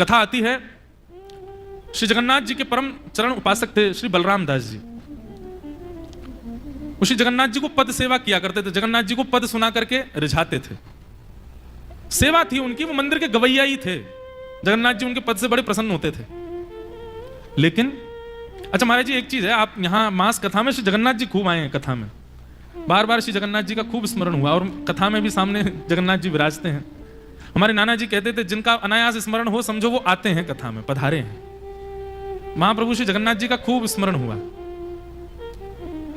कथा आती है, श्री जगन्नाथ जी के परम चरण उपासक थे श्री बलराम दास जी। श्री जगन्नाथ जी को पद सेवा किया करते थे, जगन्नाथ जी को पद सुना करके रिझाते थे, सेवा थी उनकी, वो मंदिर के गवैया ही थे। जगन्नाथ जी उनके पद से बड़े प्रसन्न होते थे। लेकिन अच्छा महाराज जी, एक चीज है, आप यहां मास कथा में श्री जगन्नाथ जी खूब आए हैं, कथा में बार बार श्री जगन्नाथ जी का खूब स्मरण हुआ, और कथा में भी सामने जगन्नाथ जी विराजते हैं। हमारे नाना जी कहते थे, जिनका अनायास स्मरण हो समझो वो आते हैं कथा में, पधारे हैं। महाप्रभु श्री जगन्नाथ जी का खूब स्मरण हुआ।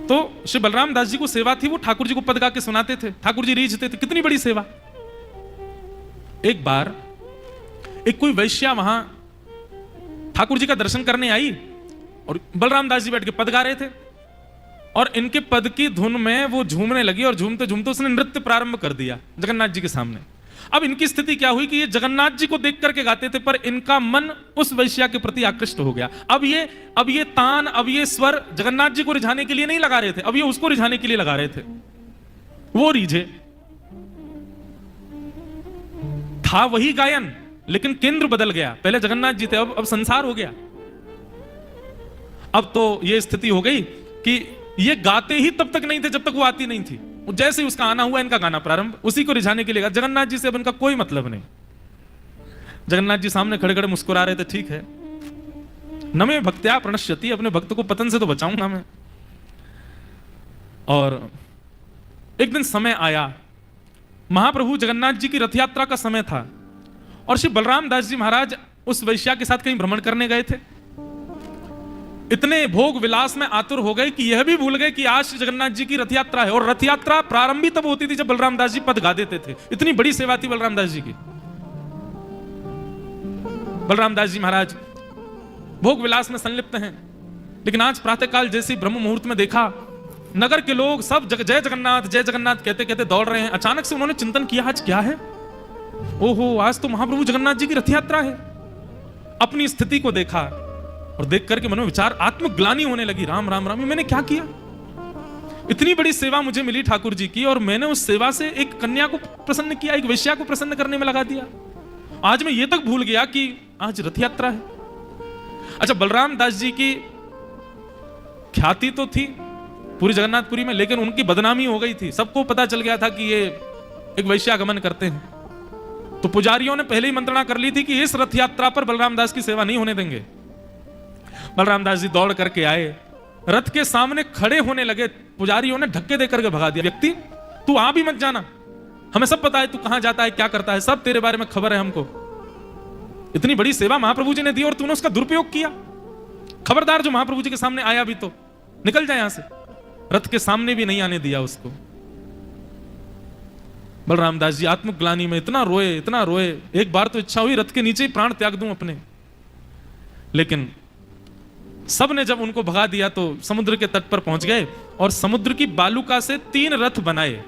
तो श्री बलराम दास जी को सेवा थी, वो ठाकुर जी को पद गा के सुनाते थे, ठाकुर जी रीझते थे, कितनी बड़ी सेवा। एक बार एक कोई वैश्या वहां ठाकुर जी का दर्शन करने आई, और बलराम दास जी बैठ के पद गा रहे थे, और इनके पद की धुन में वो झूमने लगी, और झूमते झूमते उसने नृत्य प्रारंभ कर दिया जगन्नाथ जी के सामने। अब इनकी स्थिति क्या हुई कि ये जगन्नाथ जी को देख करके गाते थे, पर इनका मन उस वैश्या के प्रति आकृष्ट हो गया। अब ये तान, अब ये स्वर जगन्नाथ जी को रिझाने के लिए नहीं लगा रहे थे, अब ये उसको रिझाने के लिए लगा रहे थे। वो रीझे, था वही गायन, लेकिन केंद्र बदल गया। पहले जगन्नाथ जी थे, अब संसार हो गया। अब तो ये स्थिति हो गई कि ये गाते ही तब तक नहीं थे जब तक वो आती नहीं थी। जैसे ही उसका आना हुआ, इनका गाना प्रारंभ, उसी को रिझाने के लिए। जगन्नाथ जी से अब इनका कोई मतलब नहीं। जगन्नाथ जी सामने खड़े खड़े मुस्कुरा रहे थे, ठीक है, न मैं भक्त्या प्रणश्यति, अपने भक्त को पतन से तो बचाऊंगा मैं। और एक दिन समय आया, महाप्रभु जगन्नाथ जी की रथ यात्रा का समय था, और श्री बलराम दास जी महाराज उस वैश्या के साथ कहीं भ्रमण करने गए थे। इतने भोग विलास में आतुर हो गए कि यह भी भूल गए कि आज श्री जगन्नाथ जी की रथ यात्रा है, और रथ यात्रा प्रारंभ भी तब होती थी जब बलराम दास जी पद गा देते थे। इतनी बड़ी सेवा थी बलराम दास जी की। बलराम दास जी महाराज भोग विलास में संलिप्त हैं, लेकिन आज प्रातःकाल जैसे ब्रह्म मुहूर्त में देखा, नगर के लोग सब जय जगन्नाथ कहते कहते दौड़ रहे हैं। अचानक से उन्होंने चिंतन किया, आज क्या है? ओहो, आज तो महाप्रभु जगन्नाथ जी की रथ यात्रा है। अपनी स्थिति को देखा, और देख करके मन में विचार, आत्मग्लानि होने लगी। राम राम राम, मैंने क्या किया? इतनी बड़ी सेवा मुझे मिली ठाकुर जी की, और मैंने उस सेवा से एक कन्या को प्रसन्न किया, एक वेश्या को प्रसन्न करने में लगा दिया। आज मैं ये तक भूल गया कि आज रथ यात्रा है। अच्छा, बलराम दास जी की ख्याति तो थी पूरी जगन्नाथपुरी में, लेकिन उनकी बदनामी हो गई थी। सबको पता चल गया था कि ये एक वैश्यागमन करते हैं। तो पुजारियों ने पहले ही मंत्रणा कर ली थी कि इस रथ यात्रा पर बलराम दास की सेवा नहीं होने देंगे। बलराम दास जी दौड़ करके आए, रथ के सामने खड़े होने लगे। पुजारियों ने धक्के देकर के भगा दिया, व्यक्ति तू आ भी मत जाना, हमें सब पता है तू कहां जाता है, क्या करता है, सब तेरे बारे में खबर है हमको। इतनी बड़ी सेवा महाप्रभु जी ने दी और तूने उसका दुरुपयोग किया। खबरदार, जो महाप्रभु जी के सामने आया भी तो निकल जाए यहां से। रथ के सामने भी नहीं आने दिया उसको। बलराम दास जी आत्मग्लानि में इतना रोए। एक बार तो इच्छा हुई रथ के नीचे ही प्राण त्याग दूं अपने, लेकिन सब ने जब उनको भगा दिया तो समुद्र के तट पर पहुंच गए, और समुद्र की बालुका से 3 रथ बनाए।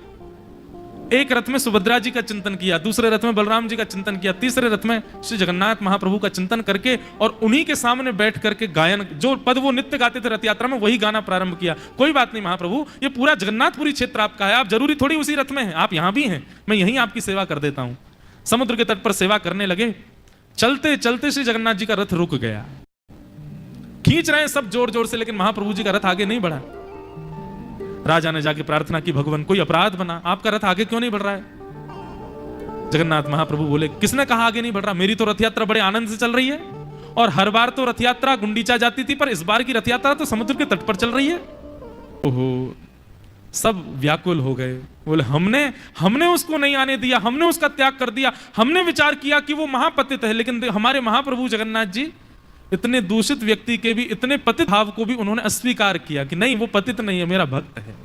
एक रथ में सुभद्रा जी का चिंतन किया, दूसरे रथ में बलराम जी का चिंतन किया, तीसरे रथ में श्री जगन्नाथ महाप्रभु का चिंतन करके, और उन्हीं के सामने बैठ करके गायन, जो पद वो नित्य गाते थे रथ यात्रा में, वही गाना प्रारंभ किया। कोई बात नहीं महाप्रभु, ये पूरा जगन्नाथपुरी क्षेत्र आपका है, आप जरूरी थोड़ी उसी रथ में हैं, आप यहां भी हैं, मैं यहीं आपकी सेवा कर देता हूं। समुद्र के तट पर सेवा करने लगे। चलते चलते श्री जगन्नाथ जी का रथ रुक गया। खींच रहे हैं सब जोर जोर से, लेकिन महाप्रभु जी का रथ आगे नहीं बढ़ा। राजा ने जाके प्रार्थना की, भगवान कोई अपराध बना, आपका रथ आगे क्यों नहीं बढ़ रहा है? जगन्नाथ महाप्रभु बोले, किसने कहा आगे नहीं बढ़ रहा? मेरी तो रथ यात्रा बड़े आनंद से चल रही है, और हर बार तो रथ यात्रा गुंडीचा जाती थी, पर इस बार की रथ यात्रा तो समुद्र के तट पर चल रही है। ओहो, सब व्याकुल हो गए। बोले, हमने उसको नहीं आने दिया, हमने उसका त्याग कर दिया। हमने विचार किया कि वो महापतित है, लेकिन हमारे महाप्रभु जगन्नाथ जी इतने दूषित व्यक्ति के भी, इतने पतित भाव को भी उन्होंने अस्वीकार किया कि नहीं, वो पतित नहीं है, मेरा भक्त है।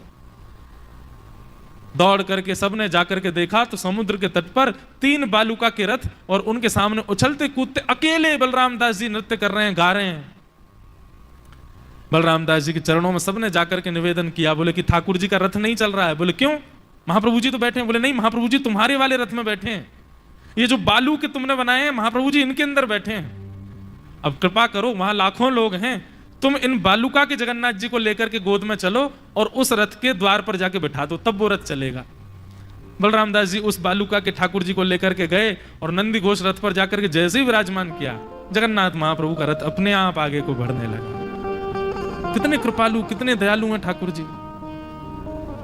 दौड़ करके सबने जाकर के देखा तो समुद्र के तट पर 3 बालुका के रथ, और उनके सामने उछलते कूदते अकेले बलराम दास जी नृत्य कर रहे हैं, गा रहे हैं। बलराम दास जी के चरणों में सबने जाकर के निवेदन किया, बोले कि ठाकुर जी का रथ नहीं चल रहा है। बोले क्यों? महाप्रभु जी तो बैठे हैं। बोले नहीं, महाप्रभु जी तुम्हारे वाले रथ में बैठे हैं, ये जो बालू के तुमने बनाए हैं महाप्रभु जी इनके अंदर बैठे हैं। अब कृपा करो, वहां लाखों लोग हैं, तुम इन बालुका के जगन्नाथ जी को लेकर के गोद में चलो और उस रथ के द्वार पर जाके बिठा दो, तब वो रथ चलेगा। बलराम दास जी उस बालूका के ठाकुर जी को लेकर के गए और नंदी घोष रथ पर जाकर के जैसे ही विराजमान किया, जगन्नाथ महाप्रभु का रथ अपने आप आगे को बढ़ने लगा। कितने कृपालु, कितने दयालु हैं ठाकुर जी।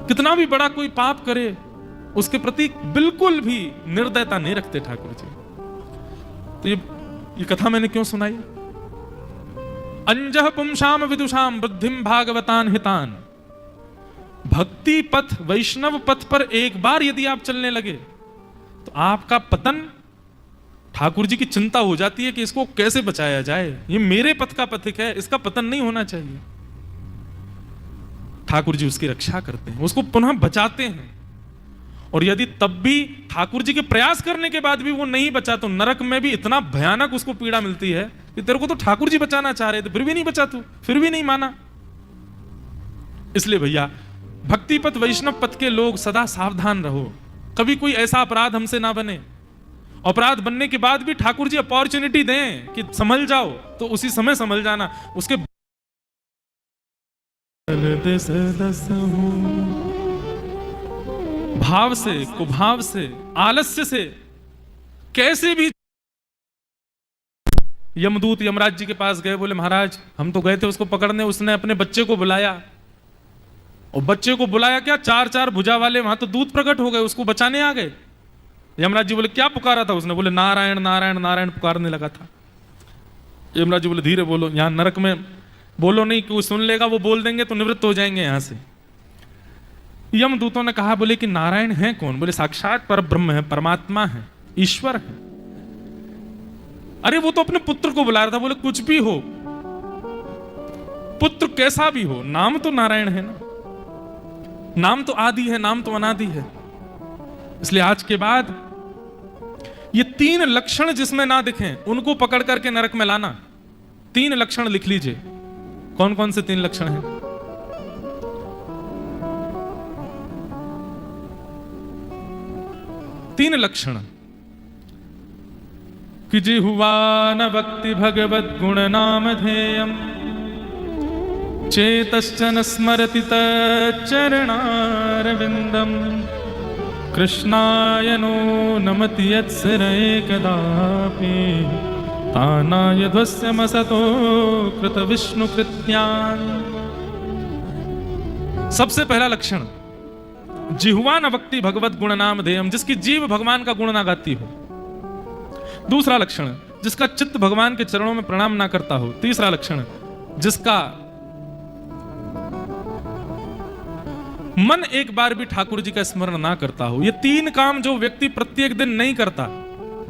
कितना भी बड़ा कोई पाप करे उसके प्रति बिल्कुल भी निर्दयता नहीं रखते ठाकुर जी। तो ये कथा मैंने क्यों सुनाई? अंजह पुंसाम विदुषाम वृद्धिम भागवतान हितान। भक्ति पथ, वैष्णव पथ पर एक बार यदि आप चलने लगे तो आपका पतन, ठाकुर जी की चिंता हो जाती है कि इसको कैसे बचाया जाए, ये मेरे पथ का पथिक है, इसका पतन नहीं होना चाहिए। ठाकुर जी उसकी रक्षा करते हैं, उसको पुनः बचाते हैं। और यदि तब भी ठाकुर जी के प्रयास करने के बाद भी वो नहीं बचा तो नरक में भी इतना भयानक उसको पीड़ा मिलती है कि तेरे को तो ठाकुर जी बचाना चाह रहे थे, फिर भी नहीं बचा, तू फिर भी नहीं माना। इसलिए भैया भक्ति पथ, वैष्णव पथ के लोग सदा सावधान रहो, कभी कोई ऐसा अपराध हमसे ना बने। अपराध बनने के बाद भी ठाकुर जी अपॉर्चुनिटी दें कि संभल जाओ, तो उसी समय संभल जाना। उसके भाव से, कुभाव से, आलस्य से कैसे भी यमदूत यमराज जी के पास गए, बोले महाराज हम तो गए थे उसको पकड़ने, उसने अपने बच्चे को बुलाया, और बच्चे को बुलाया क्या, चार चार भुजा वाले वहां तो दूत प्रकट हो गए, उसको बचाने आ गए। यमराज जी बोले क्या पुकारा था उसने? बोले नारायण नारायण नारायण पुकारने लगा था। यमराज जी बोले धीरे बोलो, यहां नरक में बोलो नहीं, कोई सुन लेगा, वो बोल देंगे तो निवृत्त हो जाएंगे यहां से। यमदूतों ने कहा, बोले कि नारायण है कौन? बोले साक्षात पर ब्रह्म है, परमात्मा है, ईश्वर है। अरे वो तो अपने पुत्र को बुला रहा था। बोले कुछ भी हो, पुत्र कैसा भी हो, नाम तो नारायण है ना, नाम तो आदि है, नाम तो अनादि है। इसलिए आज के बाद ये 3 लक्षण जिसमें ना दिखें उनको पकड़ करके नरक में लाना। 3 लक्षण लिख लीजिए। कौन कौन से 3 लक्षण हैं? तीन लक्षण कि जिह्वा न भक्ति भगवद गुण नाम ध्येयम, चेतश्च न स्मरति तच्चरणारविंदम, कृष्णाय नो नमति यत्सिरये कदापि, तानाय ध्वस्यमसतो कृत विष्णु कृत्यान्। सबसे पहला लक्षण, जिह्वा न भक्ति भगवत गुण नाम ध्येयम, जिसकी जीव भगवान का गुण ना गाती हो। दूसरा लक्षण, जिसका चित्त भगवान के चरणों में प्रणाम ना करता हो। तीसरा लक्षण, जिसका मन एक बार भी ठाकुर जी का स्मरण ना करता हो। ये 3 काम जो व्यक्ति प्रत्येक दिन नहीं करता।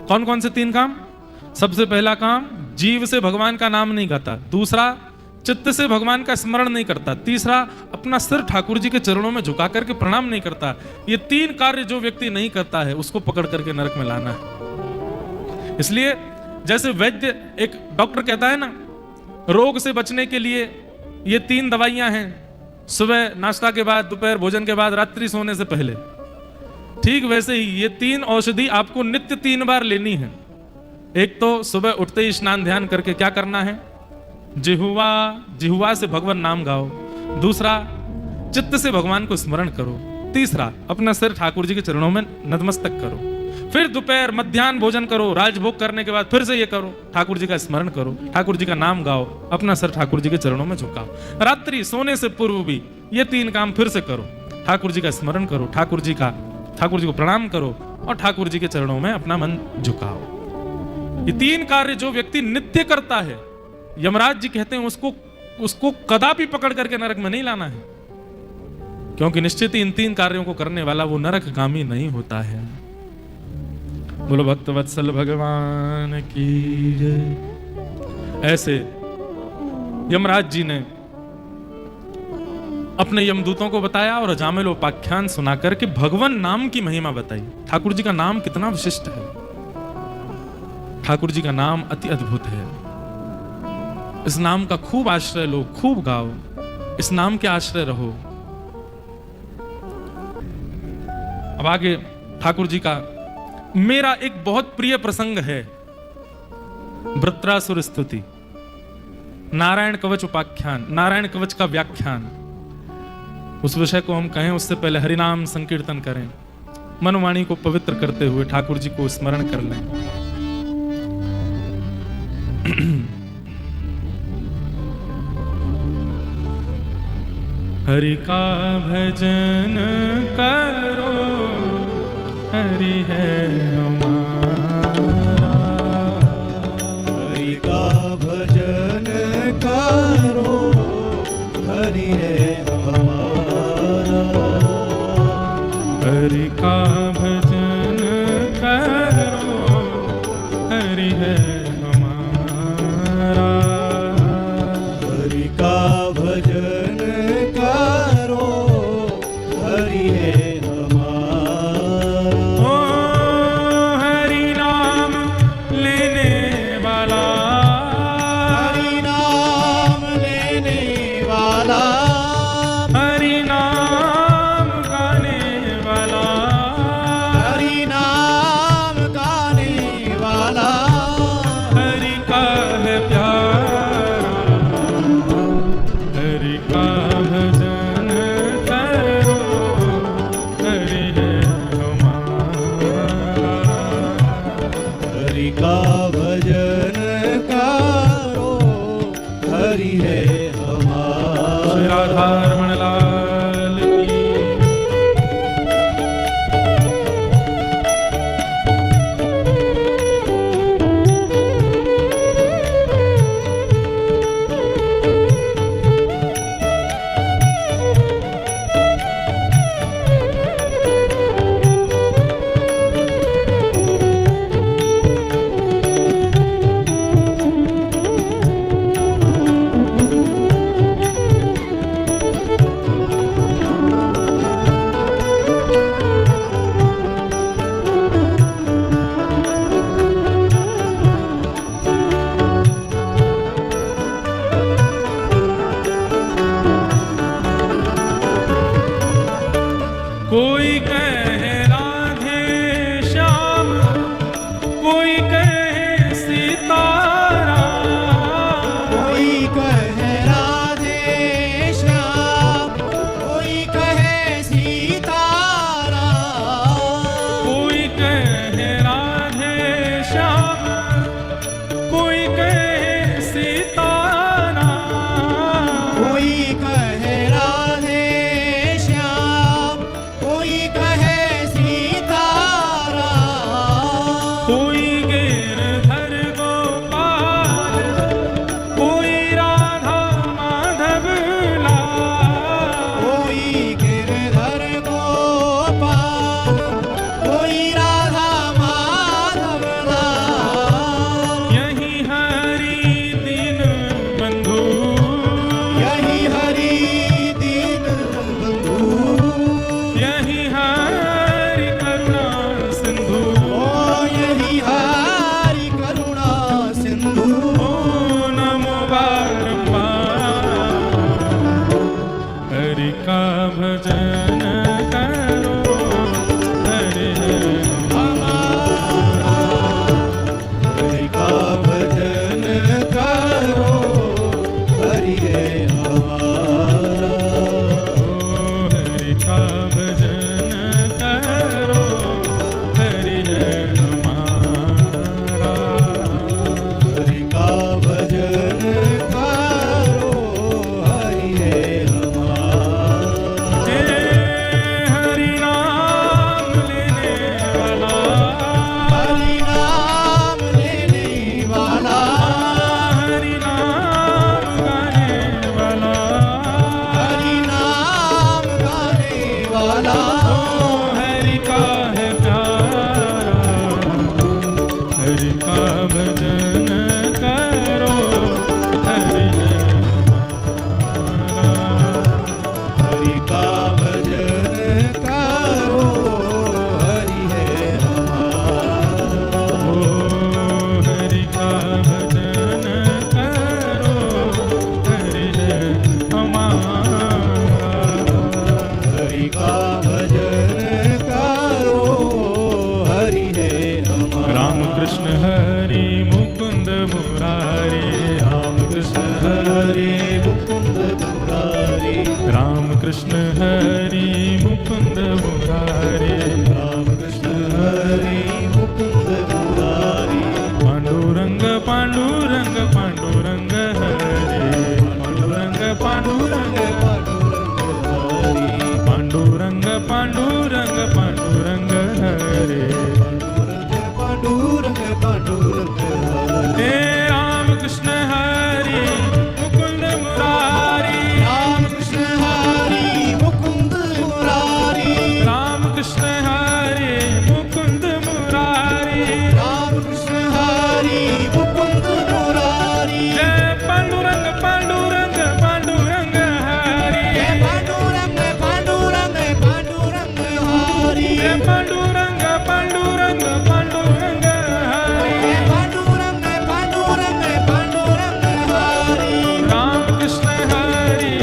कौन कौन से 3 काम? सबसे पहला काम, जीव से भगवान का नाम नहीं गाता। दूसरा, चित्त से भगवान का स्मरण नहीं करता। तीसरा, अपना सिर ठाकुर जी के चरणों में झुका करके प्रणाम नहीं करता। ये 3 कार्य जो व्यक्ति नहीं करता है उसको पकड़ करके नरक में लाना है। इसलिए जैसे वैद्य, एक डॉक्टर कहता है ना, रोग से बचने के लिए ये 3 दवाइयां हैं, सुबह नाश्ता के बाद, दोपहर भोजन के बाद, रात्रि सोने से पहले। ठीक वैसे ही ये 3 औषधि आपको नित्य 3 बार लेनी है। एक तो सुबह उठते ही स्नान ध्यान करके क्या करना है? जिह्वा से भगवान नाम गाओ। दूसरा, चित्त से भगवान को स्मरण करो। तीसरा, अपना सिर ठाकुर जी के चरणों में नतमस्तक करो। फिर दोपहर मध्याह्न भोजन करो, राजभोग करने के बाद फिर से ये करो, ठाकुर जी का स्मरण करो, ठाकुर जी का नाम गाओ, अपना सिर ठाकुर जी के चरणों में झुकाओ। रात्रि सोने से पूर्व भी ये 3 काम फिर से करो। ठाकुर जी का स्मरण करो, ठाकुर जी को प्रणाम करो और ठाकुर जी के चरणों में अपना मन झुकाओ। ये 3 कार्य जो व्यक्ति नित्य करता है, यमराज जी कहते हैं उसको कदापि पकड़ करके नरक में नहीं लाना है, क्योंकि निश्चित ही इन 3 कार्यों को करने वाला वो नरकगामी नहीं होता है। बोलो भक्त वत्सल भगवान की जय। ऐसे यमराज जी ने अपने यमदूतों को बताया और अजामिल उपाख्यान सुनाकर के भगवान नाम की महिमा बताई। ठाकुर जी का नाम कितना विशिष्ट है, ठाकुर जी का नाम अति अद्भुत है। इस नाम का खूब आश्रय लो, खूब गाओ, इस नाम के आश्रय रहो। अब आगे ठाकुर जी का मेरा एक बहुत प्रिय प्रसंग है, वृत्रासुर स्तुति, नारायण कवच उपाख्यान, नारायण कवच का व्याख्यान। उस विषय को हम कहें उससे पहले हरिनाम संकीर्तन करें। मनवाणी को पवित्र करते हुए ठाकुर जी को स्मरण कर लें। हरि का भजन करो, हरि है हमारा। हरि का भजन करो, हरि है हमारा। हरि का भजन करो, हरि है हमारा। हरि का भजन करो, हरि है हमारा। ओ हरि नाम लेने वाला, हरि नाम लेने वाला, हरि नाम गाने वाला, हरि नाम गाने वाला। हरि का है प्यारा, हरि का भजन करो, हरि है हमारा। हरि का भजन करो, हरि है हमारा। श्री राधा रमण लाल की। कोई कहे राधे श्याम, कोई कहे सीताराम। कोई कहे राधे श्याम, कोई कहे सीताराम। कोई कहे राधे श्याम, कोई कहे सीताराम। कोई कहे राधे श्याम, कोई कहे सीताराम। कोई गिरधर गोपाल, कोई राधा माधव लाल। कोई गिरधर गोपाल, कोई राधा माधव लाल। यही हरि दीन बंधु, यही हरि दीन बंधु। यही हरि करुणा सिंधु। ओ यही हरि करुणा सिंधु। ओ नमो बारंबार, हरि का भजन करो, हरि है हमारा। हरि का भजन करो, हरि है हमारा। ओ हरि का भजन करो, हरि है हमारा। हरि का भजन करो, हरि है हमारा। हे हरि नाम लेने वाला, हरि नाम लेने वाला, हरि नाम गाने वाला, हरि नाम गाने वाला। ओ हरि का है प्यारा, हरि का भजन करो, हरि है हमारा। हरि का भजन करो, हरि है हमारा। ओ हरि का भजन करो, हरि है हमारा। हरि का भजन करो, हरि है हमारा। राम कृष्ण हरि मुकुंद मुरारी, राम कृष्ण हरि हरे मुकुंद मुरारी, राम कृष्ण हरि मुकुंद मुरारी, राम कृष्ण हरि मुकुंद मुरारी, पांडुरंग पांडुरंग पांडुरंग हरे, पांडुरंग पांडुरंग पांडुरंग हरि, पांडुरंग पांडुरंग पांडुरंग हरे, पांडुरंग पांडुरंग हरि, हे राम कृष्ण हरि मुकुंद मुरारी, राम कृष्ण हरि मुकुंद मुरारी, राम कृष्ण हरि मुकुंद मुरारी, राम कृष्ण हरि मुकुंद मुरारी, जय पांडुरंग पांडुरंग पांडुरंग हरि, जय पांडुरंग पांडुरंग पांडुरंग हरि, जय पांडुरंग पांडुरंग पांडुरंग हरि, जय पांडुरंग पांडुरंग पांडुरंग हरि, राम कृष्ण हरि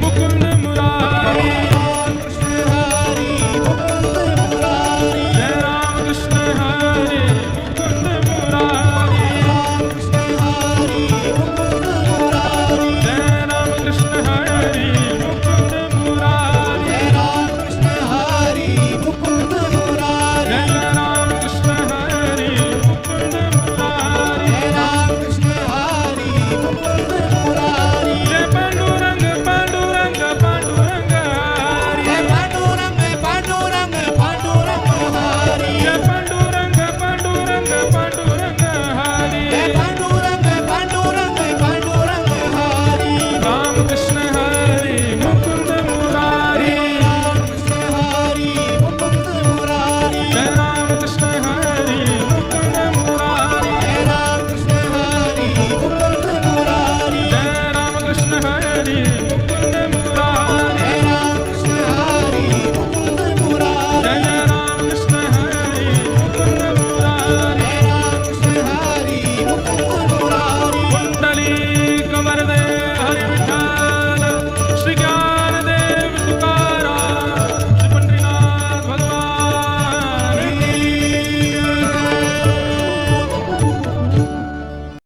मुकुंद मुरारी, राम कृष्ण हरि मुकुंद मुरारी, जय राम कृष्ण हरि मुकुंद मुरारी, राम कृष्ण हरि मुकुंद मुरारी, जय राम कृष्ण हरि मुकुंद मुरारी, जय राम कृष्ण हरि मुकुंद मुरारी, जय राम कृष्ण हरि मुकुंद मुरारी, जय राम कृष्ण हरि मुकुंद मुरारी, जय पांडुरंग पांडुरंग पांडुरंग हरि, जय पांडुरंग पांडुरंग पांडुरंग हरि, जय पांडुरंग पांडुरंग पांडुरंग हरि, जय पांडुरंग पांडुरंग पांडुरंग हरि, राम कृष्ण हरि मुकुंद मुरारी, राम कृष्ण हरि मुकुंद मुरारी, जय राम कृष्ण हरि मुकुंद मुरारी, जय राम कृष्ण हरि मुकुंद